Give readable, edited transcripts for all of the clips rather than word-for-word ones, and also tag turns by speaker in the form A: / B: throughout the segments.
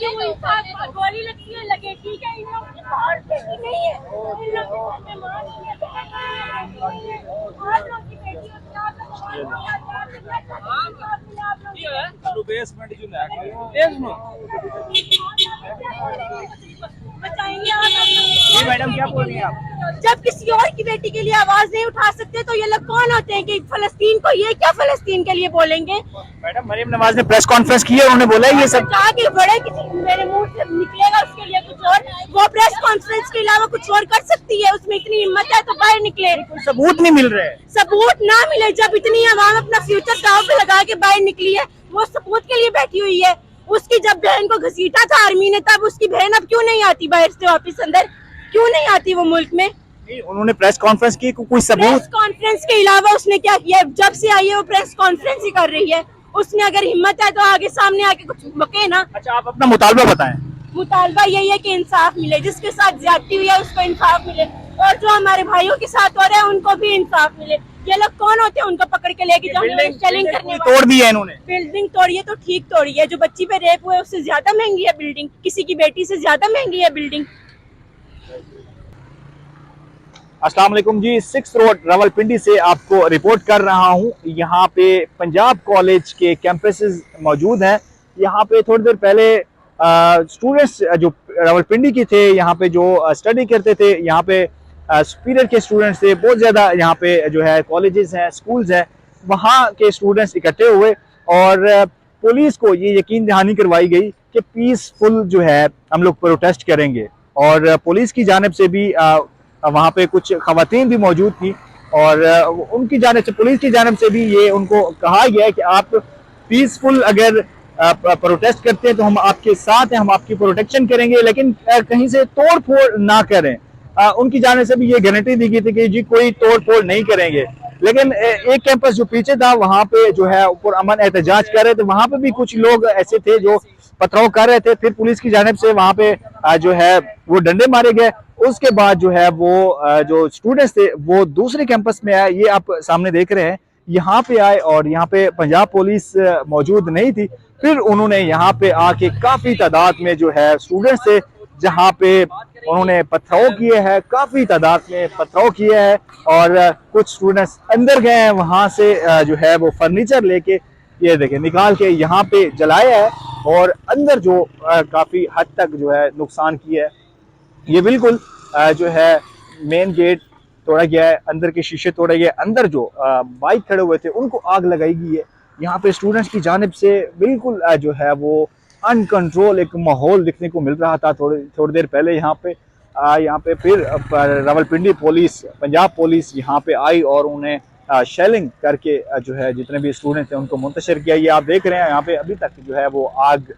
A: कि वो गोली लगती है लगे, ठीक है, इन लोग की बाहर बेटी नहीं है, इन लोग के घर में मां नहीं है, बेटी नहीं है, आप लोग की बेटी और क्या
B: बेसमेंट जो है
A: बताएंगे आप।
B: जी मैडम क्या बोल रही हैं आप?
A: जब किसी और की बेटी के लिए आवाज नहीं उठा सकते तो ये लोग कौन होते हैं कि फलस्तीन को ये क्या फलस्तीन के लिए बोलेंगे?
B: मैडम मरीम नवाज ने प्रेस कॉन्फ्रेंस की है, उन्होंने बोला है ये सब
A: आगे बड़े किसी मेरे मुंह से निकलेगा उसके लिए कुछ और, वो प्रेस कॉन्फ्रेंस के अलावा कुछ और कर सकती है, उसमें इतनी हिम्मत है तो बाहर निकले।
B: सबूत नहीं मिल रहे।
A: सबूत ना मिले, जब इतनी आवाम अपना फ्यूचर दांव पे लगा के बाहर निकली है, वो सबूत के लिए बैठी हुई है। उसकी जब बहन को घसीटा था आर्मी ने, तब उसकी बहन अब क्यों नहीं आती बाहर से वापस अंदर, क्यों नहीं आती वो मुल्क में?
B: उन्होंने प्रेस कॉन्फ्रेंस की, कोई सबूत?
A: प्रेस कॉन्फ्रेंस के अलावा उसने क्या किया? जब से आई है वो प्रेस कॉन्फ्रेंस ही कर रही है। उसने अगर हिम्मत है तो आगे सामने आके कुछ बके ना।
B: अच्छा आप अपना मुतालबा बताएं।
A: मुतालबा यही है कि इंसाफ मिले, जिसके साथ ज्यादती हुई है उसको इंसाफ मिले, और जो हमारे भाइयों के साथ हो रहा है उनको भी इंसाफ मिले। ये लोग कौन होते हैं उनको पकड़ के लेके
B: बिल्डिंग करने तोड़ दी है इन्होंने।
A: बिल्डिंग तोड़ी है तो ठीक तोड़ी है, जो बच्ची पे रेप हुए उससे ज्यादा महंगी है बिल्डिंग, किसी की बेटी से ज्यादा महंगी है बिल्डिंग।
B: अस्सलाम वालेकुम जी, 6 रोड रावलपिंडी से आपको रिपोर्ट कर रहा हूँ। यहाँ पे पंजाब कॉलेज के कैंपसेस मौजूद हैं। यहाँ पे थोड़ी देर पहले स्टूडेंट्स जो रावलपिंडी के थे, यहाँ पे जो स्टडी करते थे, यहाँ पे सुपीरियर के स्टूडेंट्स थे बहुत ज़्यादा। यहाँ पे जो है कॉलेजेस हैं, स्कूल्स हैं, वहाँ के स्टूडेंट्स इकट्ठे हुए और पुलिस को ये यकीन दहानी करवाई गई कि पीसफुल जो है हम लोग प्रोटेस्ट करेंगे। और पुलिस की जानिब से भी वहाँ पे कुछ खवातीन भी मौजूद थी और उनकी जानिब से, पुलिस की जानिब से भी ये उनको कहा गया है कि आप पीसफुल अगर प्रोटेस्ट करते हैं तो हम आपके साथ हैं, हम आपकी प्रोटेक्शन करेंगे, लेकिन कहीं से तोड़ फोड़ ना करें। उनकी जानिब से भी ये गारंटी दी गई थी कि जी कोई तोड़ फोड़ नहीं करेंगे। लेकिन एक कैंपस जो पीछे था वहाँ पे जो है ऊपर अमन एहतजाज कर रहे थे, वहाँ पे भी कुछ लोग ऐसे थे जो पथराव कर रहे थे। फिर पुलिस की जानिब से वहाँ पे जो है वो डंडे मारे गए। उसके बाद जो है वो जो स्टूडेंट्स थे वो दूसरे कैंपस में आए। ये आप सामने देख रहे हैं, यहाँ पे आए और यहाँ पे पंजाब पुलिस मौजूद नहीं थी। फिर उन्होंने यहाँ पे आके काफी तादाद में जो है स्टूडेंट्स थे, जहाँ पे उन्होंने पथराव किए हैं, काफी तादाद में पथराव किए हैं और कुछ स्टूडेंट्स अंदर गए हैं, वहां से जो है वो फर्नीचर लेके ये देखें निकाल के यहाँ पे जलाया है और अंदर जो काफी हद तक जो है नुकसान किया है। ये बिल्कुल जो है मेन गेट तोड़ा गया है, अंदर के शीशे तोड़े गए, अंदर जो बाइक खड़े हुए थे उनको आग लगाई गई है। यहाँ पे स्टूडेंट्स की जानिब से बिल्कुल जो है वो अनकंट्रोल एक माहौल दिखने को मिल रहा था थोड़ी देर पहले। यहाँ पे फिर रावलपिंडी पुलिस, पंजाब पुलिस यहाँ पे आई और उन्हें शेलिंग करके जो है जितने भी स्टूडेंट थे उनको मुंतशिर किया। ये आप देख रहे हैं यहाँ पे अभी तक जो है वो आग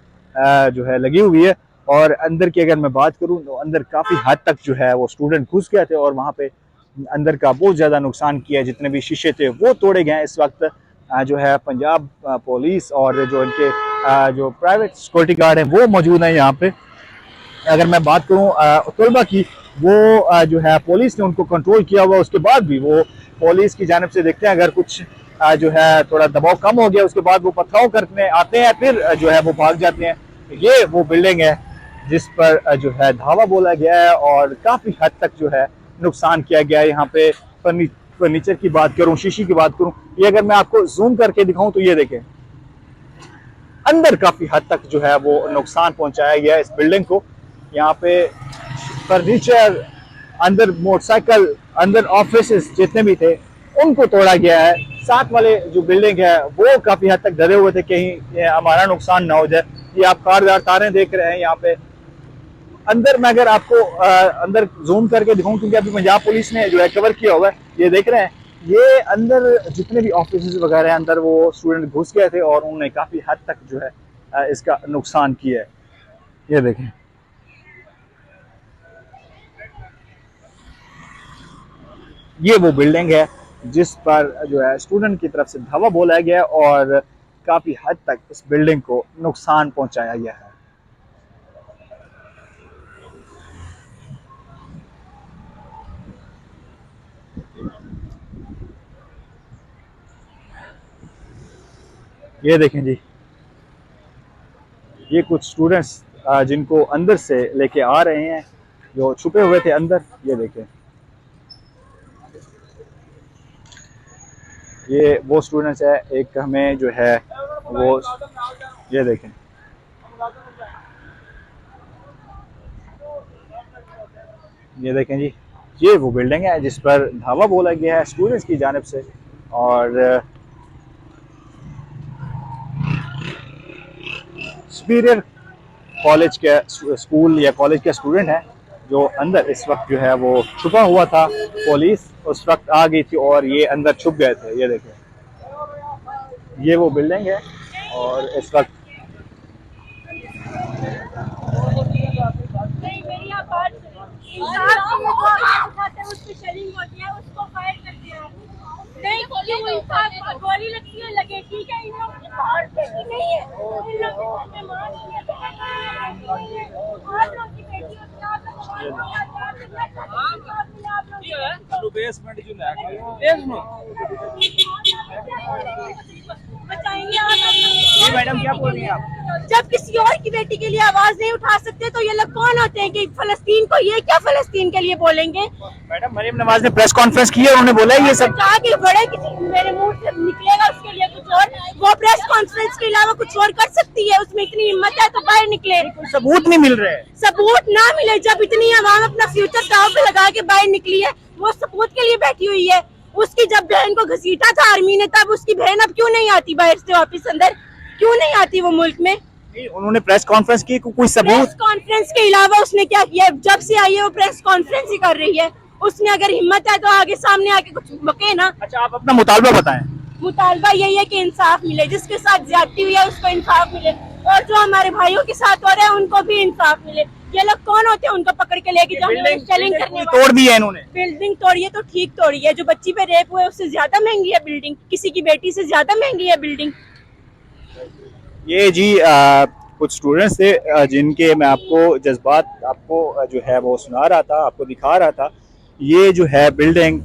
B: जो है लगी हुई है। और अंदर की अगर मैं बात करूं तो अंदर काफ़ी हद तक जो है वो स्टूडेंट घुस गए थे और वहाँ पे अंदर का बहुत ज़्यादा नुकसान किया है। जितने भी शीशे थे वो तोड़े गए हैं। इस वक्त जो है पंजाब पुलिस और जो इनके जो प्राइवेट सिक्योरिटी गार्ड हैं वो मौजूद हैं यहाँ पे। अगर मैं बात करूँ तलबा की, वो जो है पुलिस ने उनको कंट्रोल किया हुआ, उसके बाद भी वो पुलिस की जानिब से देखते हैं अगर कुछ जो है थोड़ा दबाव कम हो गया उसके बाद वो पथराव करने आते हैं, फिर जो है वो भाग जाते हैं। ये वो बिल्डिंग है जिस पर जो है धावा बोला गया है और काफ़ी हद तक जो है नुकसान किया गया है। यहाँ पे फर्नीचर की बात करूँ, शीशी की बात करूँ, ये अगर मैं आपको जूम करके दिखाऊं तो ये देखें अंदर काफ़ी हद तक जो है वो नुकसान पहुंचाया गया है इस बिल्डिंग को। यहाँ पे फर्नीचर, अंदर मोटरसाइकिल, अंदर ऑफिस जितने भी थे उनको तोड़ा गया है। साथ वाले जो बिल्डिंग है वो काफ़ी हद तक डरे हुए थे कहीं हमारा नुकसान ना हो जाए। ये आप कारदार तारें देख रहे हैं यहाँ पे। अंदर मैं अगर आपको अंदर जूम करके दिखाऊं, क्योंकि अभी पंजाब पुलिस ने जो है कवर किया हुआ है, ये देख रहे हैं, ये अंदर जितने भी ऑफिस वगैरह हैं अंदर वो स्टूडेंट घुस गए थे और उन्होंने काफ़ी हद तक जो है इसका नुकसान किया है। ये देखें, ये वो बिल्डिंग है जिस पर जो है स्टूडेंट की तरफ से धावा बोला गया और काफ़ी हद तक इस बिल्डिंग को नुकसान पहुंचाया गया है। ये देखें जी, ये कुछ स्टूडेंट्स जिनको अंदर से लेके आ रहे हैं, जो छुपे हुए थे अंदर। ये देखें, ये वो स्टूडेंट्स है। एक हमें जो है वो, ये देखें, ये देखें जी, ये वो बिल्डिंग है जिस पर धावा बोला गया है स्टूडेंट्स की जानिब से। और सुपीरियर कॉलेज के स्कूल या कॉलेज के स्टूडेंट हैं जो अंदर इस वक्त जो है वो छुपा हुआ था। पुलिस उस वक्त आ गई थी और ये अंदर छुप गए थे। ये देखें, ये वो बिल्डिंग है और इस वक्त
A: नहीं, मेरी आप बात सुनिए। इंसाफ उस पे शेयरिंग होती है, उसको फायर कर दिया। नहीं, क्यों इंसाफ गोली लगती है लगे, ठीक है। इन लोगों की बात बेटी नहीं है, इन लोगों के घर में मां नहीं है, आप लोग की बेटी होती है, आप बताएंगे आप।
B: मैडम क्या बोल रही हैं आप?
A: जब किसी और की बेटी के लिए आवाज नहीं उठा सकते तो ये लोग कौन होते हैं कि फलस्तीन को, ये क्या फलस्तीन के लिए बोलेंगे?
B: मैडम मरीम नवाज ने प्रेस कॉन्फ्रेंस की है, उन्होंने बोला है ये सब
A: कहा कि बड़े किसी मेरे मुंह से निकलेगा उसके लिए कुछ और, वो प्रेस कॉन्फ्रेंस के अलावा कुछ और कर सकती है, उसमें इतनी हिम्मत है तो बाहर निकले।
B: सबूत नहीं मिल रहे।
A: सबूत ना मिले, जब इतनी आवाम अपना फ्यूचर दांव पे लगा के बाहर निकली है, वो सबूत के लिए बैठी हुई है। उसकी जब बहन को घसीटा था आर्मी ने, तब उसकी बहन अब क्यों नहीं आती बाहर से वापिस अंदर, क्यों नहीं आती वो मुल्क में?
B: उन्होंने प्रेस कॉन्फ्रेंस की, कोई सबूत?
A: प्रेस कॉन्फ्रेंस के अलावा उसने क्या किया? जब से आई है वो प्रेस कॉन्फ्रेंस ही कर रही है। उसने अगर हिम्मत है तो आगे सामने आके कुछ बके ना।
B: अच्छा, आप अपना मुतालबा बताएं।
A: मुतालबा यही है कि इंसाफ मिले, जिसके साथ ज्यादती हुई है उसको इंसाफ मिले, और जो हमारे भाइयों के साथ हो रहे हैं उनको भी इंसाफ मिले। ये लोग कौन होते हैं उनको पकड़ के लेके जाने, शेलिंग करने वाले?
B: तोड़ दी है इन्होंने।
A: बिल्डिंग तोड़ी है तो ठीक तोड़ी है, जो बच्ची पे रेप हुए उससे ज्यादा महंगी है बिल्डिंग, किसी की बेटी से ज्यादा महंगी है बिल्डिंग।
B: ये जी कुछ स्टूडेंट्स थे जिनके मैं आपको जज्बात आपको जो है वो सुना रहा था, आपको दिखा रहा था। ये जो है बिल्डिंग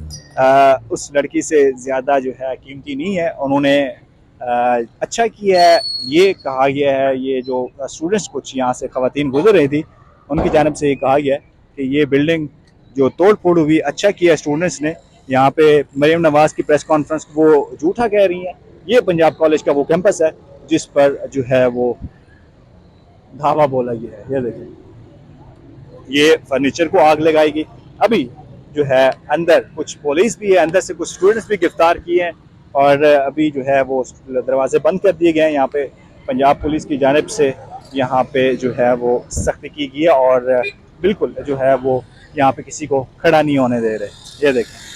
B: उस लड़की से ज़्यादा जो है कीमती नहीं है। उन्होंने अच्छा किया है, ये कहा गया है, ये जो स्टूडेंट्स कुछ यहाँ से ख़वातीन गुजर रही थी उनकी जानिब से ये कहा गया है कि ये बिल्डिंग जो तोड़ फोड़ हुई, अच्छा किया स्टूडेंट्स ने। यहाँ पे मरीम नवाज़ की प्रेस कॉन्फ्रेंस वो झूठा कह रही हैं। ये पंजाब कॉलेज का वो कैंपस है जिस पर जो है वो धावा बोला गया है। ये देखिए, ये फर्नीचर को आग लगाएगी। अभी जो है अंदर कुछ पुलिस भी है, अंदर से कुछ स्टूडेंट्स भी गिरफ्तार किए हैं और अभी जो है वो दरवाजे बंद कर दिए गए हैं। यहाँ पे पंजाब पुलिस की जानिब से यहाँ पे जो है वो सख्ती की गई है और बिल्कुल जो है वो यहाँ पे किसी को खड़ा नहीं होने दे रहे। ये देखें।